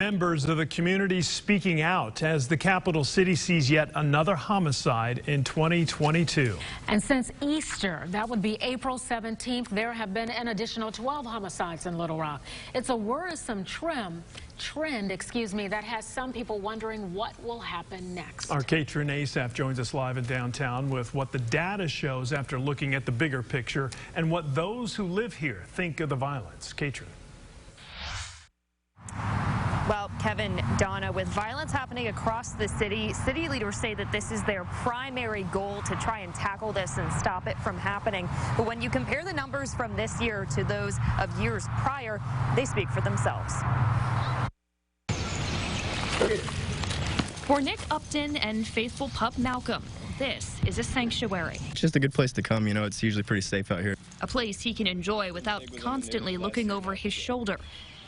Members of the community speaking out as the capital city sees yet another homicide in 2022. And since Easter, that would be April 17th, there have been an additional 12 homicides in Little Rock. It's a worrisome trend, that has some people wondering what will happen next. Our Katrin Asaf joins us live in downtown with what the data shows after looking at the bigger picture and what those who live here think of the violence. Katrin. Well, Kevin, Donna, with violence happening across the city, city leaders say that this is their primary goal to try and tackle this and stop it from happening. But when you compare the numbers from this year to those of years prior, they speak for themselves. For Nick Upton and faithful pup Malcolm, this is a sanctuary. It's just a good place to come. You know, it's usually pretty safe out here. A place he can enjoy without constantly looking over his shoulder.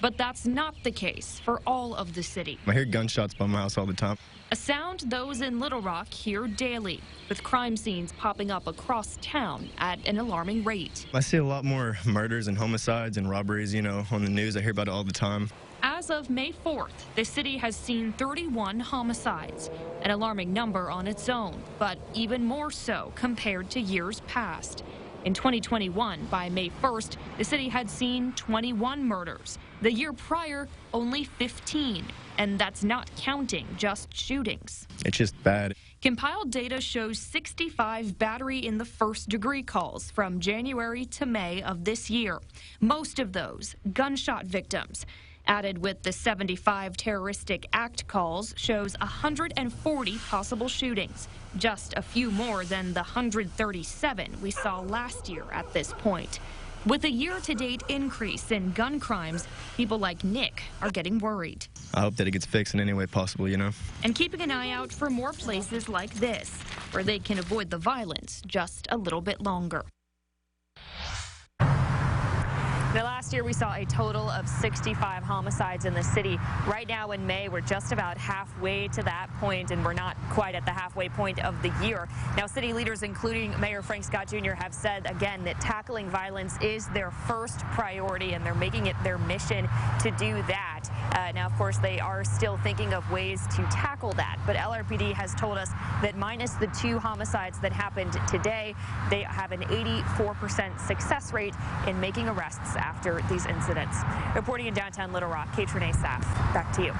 But that's not the case for all of the city. I hear gunshots by my house all the time. A sound those in Little Rock hear daily, with crime scenes popping up across town at an alarming rate. I see a lot more murders and homicides and robberies, you know, on the news. I hear about it all the time. As of May 4th, the city has seen 31 homicides, an alarming number on its own, but even more so compared to years past. In 2021, by May 1st, the city had seen 21 murders. The year prior, only 15. And that's not counting just shootings. It's just bad. Compiled data shows 65 battery in the first degree calls from January to May of this year. Most of those gunshot victims. Added with the 75 terroristic act calls shows 140 possible shootings, just a few more than the 137 we saw last year at this point. With a year-to-date increase in gun crimes, people like Nick are getting worried. I hope that it gets fixed in any way possible, you know. And keeping an eye out for more places like this, where they can avoid the violence just a little bit longer. Now, last year we saw a total of 65 homicides in the city. Right now in May, we're just about halfway to that point, and we're not quite at the halfway point of the year. Now, city leaders, including Mayor Frank Scott Jr., have said again that tackling violence is their first priority, and they're making it their mission to do that. Now, of course, they are still thinking of ways to tackle that, but LRPD has told us that minus the 2 homicides that happened today, they have an 84% success rate in making arrests after these incidents. Reporting in downtown Little Rock, Katrin Asaf, back to you.